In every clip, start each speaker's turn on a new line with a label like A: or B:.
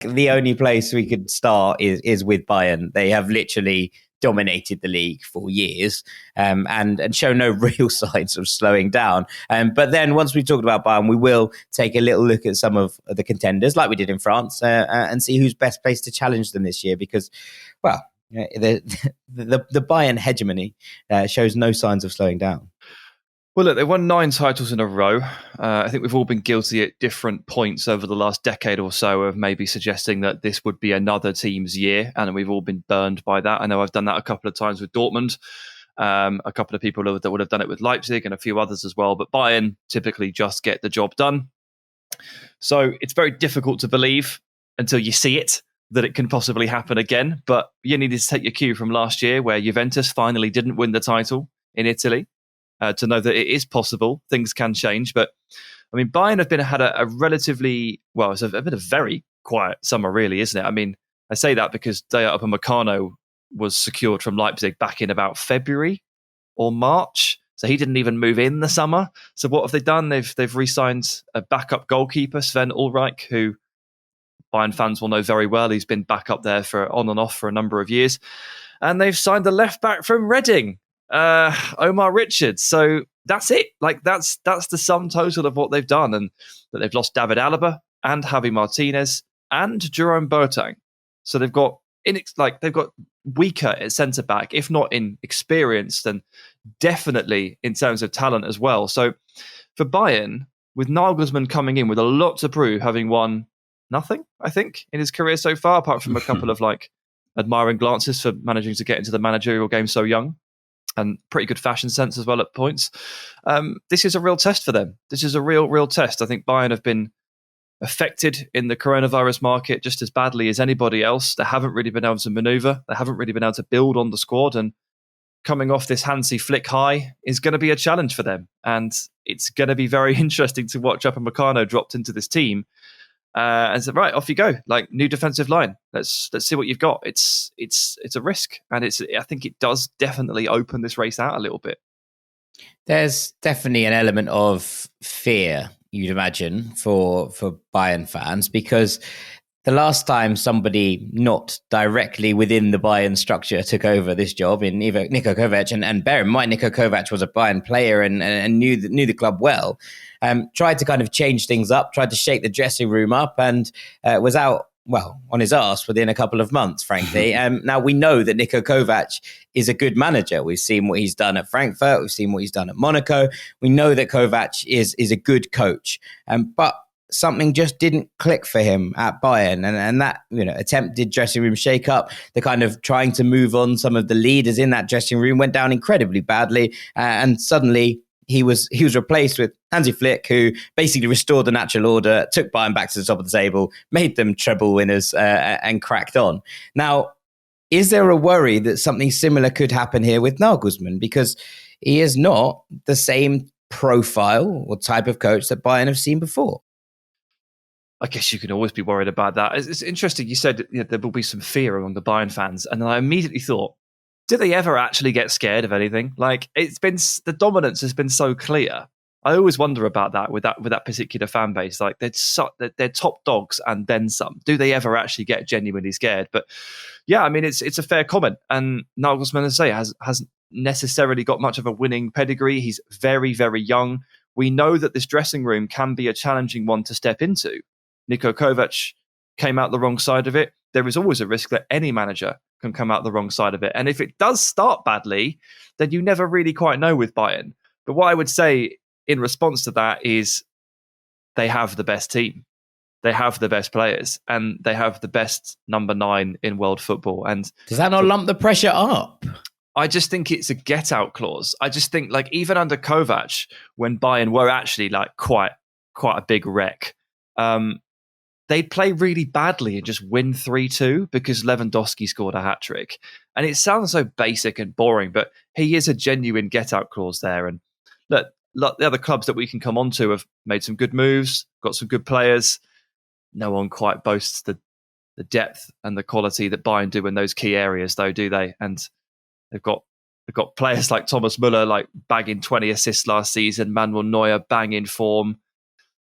A: the only place we could start is with Bayern. They have literally dominated the league for years and show no real signs of slowing down. But then once we talked about Bayern, we will take a little look at some of the contenders like we did in France and see who's best placed to challenge them this year because, well, the Bayern hegemony shows no signs of slowing down.
B: Well, look, they won 9 titles in a row. I think we've all been guilty at different points over the last decade or so of maybe suggesting that this would be another team's year, and we've all been burned by that. I know I've done that a couple of times with Dortmund, a couple of people that would have done it with Leipzig and a few others as well, but Bayern typically just get the job done. So it's very difficult to believe until you see it that it can possibly happen again, but you need to take your cue from last year where Juventus finally didn't win the title in Italy. To know that it is possible, things can change. But I mean, Bayern have had a relatively, well, it's been a very quiet summer, really, isn't it? I mean, I say that because Dayot Upamecano was secured from Leipzig back in about February or March, so he didn't even move in the summer. So what have they done? They've re-signed a backup goalkeeper, Sven Ulreich, who Bayern fans will know very well. He's been back up there for on and off for a number of years, and they've signed a left back from Reading. Omar Richards. So that's it. Like that's the sum total of what they've done, and that they've lost David Alaba and Javi Martinez and Jerome Boateng. So they've got weaker at centre back, if not in experience, then definitely in terms of talent as well. So for Bayern, with Nagelsmann coming in with a lot to prove, having won nothing, I think, in his career so far, apart from a couple of admiring glances for managing to get into the managerial game so young. And pretty good fashion sense as well at points. This is a real test for them. This is a real test. I think Bayern have been affected in the coronavirus market just as badly as anybody else. They haven't really been able to manoeuvre. They haven't really been able to build on the squad. And coming off this Hansi Flick high is going to be a challenge for them. And it's going to be very interesting to watch Upamecano dropped into this team. And said, right, off you go. Like, new defensive line. Let's see what you've got. It's a risk, and I think it does definitely open this race out a little bit.
A: There's definitely an element of fear, you'd imagine, for Bayern fans, because the last time somebody not directly within the Bayern structure took over this job in either Niko Kovac, and bear in mind, Niko Kovac was a Bayern player and knew the club well, tried to kind of change things up, tried to shake the dressing room up, and was out, well, on his arse within a couple of months, frankly. Now, we know that Niko Kovac is a good manager. We've seen what he's done at Frankfurt. We've seen what he's done at Monaco. We know that Kovac is a good coach. But something just didn't click for him at Bayern, and that attempted dressing room shake-up, the kind of trying to move on some of the leaders in that dressing room went down incredibly badly, and suddenly he was replaced with Hansi Flick, who basically restored the natural order, took Bayern back to the top of the table, made them treble winners, and cracked on. Now, is there a worry that something similar could happen here with Nagelsmann, because he is not the same profile or type of coach that Bayern have seen before?
B: I guess you can always be worried about that. It's interesting. You said there will be some fear among the Bayern fans. And then I immediately thought, do they ever actually get scared of anything? Like, the dominance has been so clear. I always wonder about that with that particular fan base. Like, they're top dogs and then some. Do they ever actually get genuinely scared? But yeah, I mean, it's a fair comment. And Nagelsmann, as I say, hasn't necessarily got much of a winning pedigree. He's very, very young. We know that this dressing room can be a challenging one to step into. Niko Kovac came out the wrong side of it. There is always a risk that any manager can come out the wrong side of it. And if it does start badly, then you never really quite know with Bayern. But what I would say in response to that is they have the best team. They have the best players, and they have the best number 9 in world football. And
A: does that not lump the pressure up?
B: I just think it's a get-out clause. I just think, like, even under Kovac, when Bayern were actually like quite a big wreck, they'd play really badly and just win 3-2 because Lewandowski scored a hat-trick. And it sounds so basic and boring, but he is a genuine get-out clause there. And look, the other clubs that we can come on to have made some good moves, got some good players. No one quite boasts the depth and the quality that Bayern do in those key areas, though, do they? And they've got players like Thomas Müller, like bagging 20 assists last season, Manuel Neuer banging form.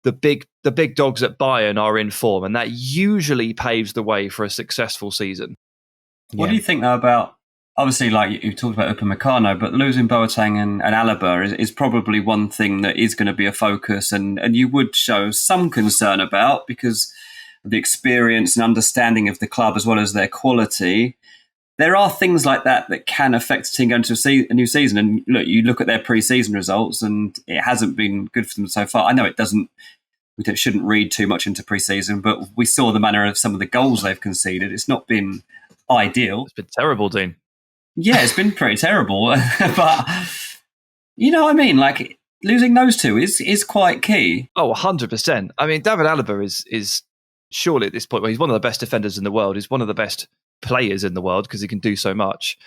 B: the big dogs at Bayern are in form, and that usually paves the way for a successful season.
C: What do you think though about, obviously, like you talked about Upamecano, but losing Boateng and Alaba is probably one thing that is going to be a focus, and you would show some concern about because of the experience and understanding of the club as well as their quality. There are things like that can affect a team going to a new season. And look, you look at their pre-season results, and it hasn't been good for them so far. I know it doesn't. We shouldn't read too much into pre-season, but we saw the manner of some of the goals they've conceded. It's not been ideal.
B: It's been terrible, Dean.
C: Yeah, it's been pretty terrible. But you know what I mean? Like, losing those two is quite key.
B: Oh, 100%. I mean, David Alaba is surely at this point, well, he's one of the best defenders in the world. He's one of the best players in the world because he can do so much.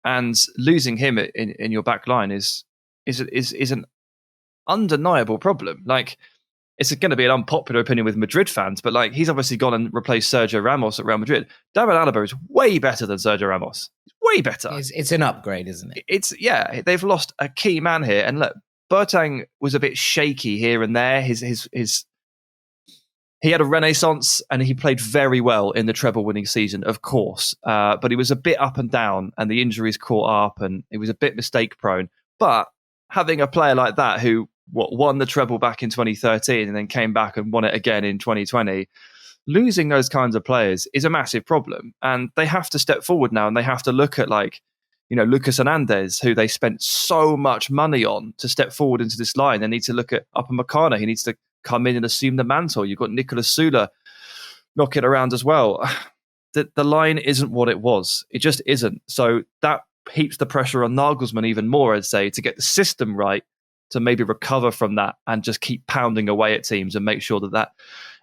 B: And losing him in your back line is an undeniable problem. Like, it's going to be an unpopular opinion with Madrid fans, but like, he's obviously gone and replaced Sergio Ramos at Real Madrid. David Alaba is way better than Sergio Ramos. Way better.
A: It's an upgrade, isn't it?
B: They've lost a key man here. And look, Boateng was a bit shaky here and there. He had a renaissance and he played very well in the treble-winning season, of course. But he was a bit up and down, and the injuries caught up, and he was a bit mistake-prone. But having a player like that who won the treble back in 2013 and then came back and won it again in 2020, losing those kinds of players is a massive problem. And they have to step forward now, and they have to look at, like, Lucas Hernandez, who they spent so much money on to step forward into this line. They need to look at Upamecano. He needs to come in and assume the mantle. You've got Nicolas Sula knock it around as well. The line isn't what it was. It just isn't. So that heaps the pressure on Nagelsmann even more, I'd say, to get the system right, to maybe recover from that and just keep pounding away at teams and make sure that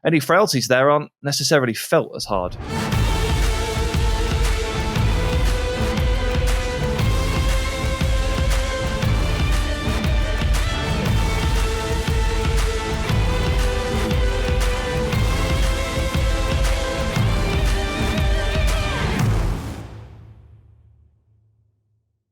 B: any frailties there aren't necessarily felt as hard.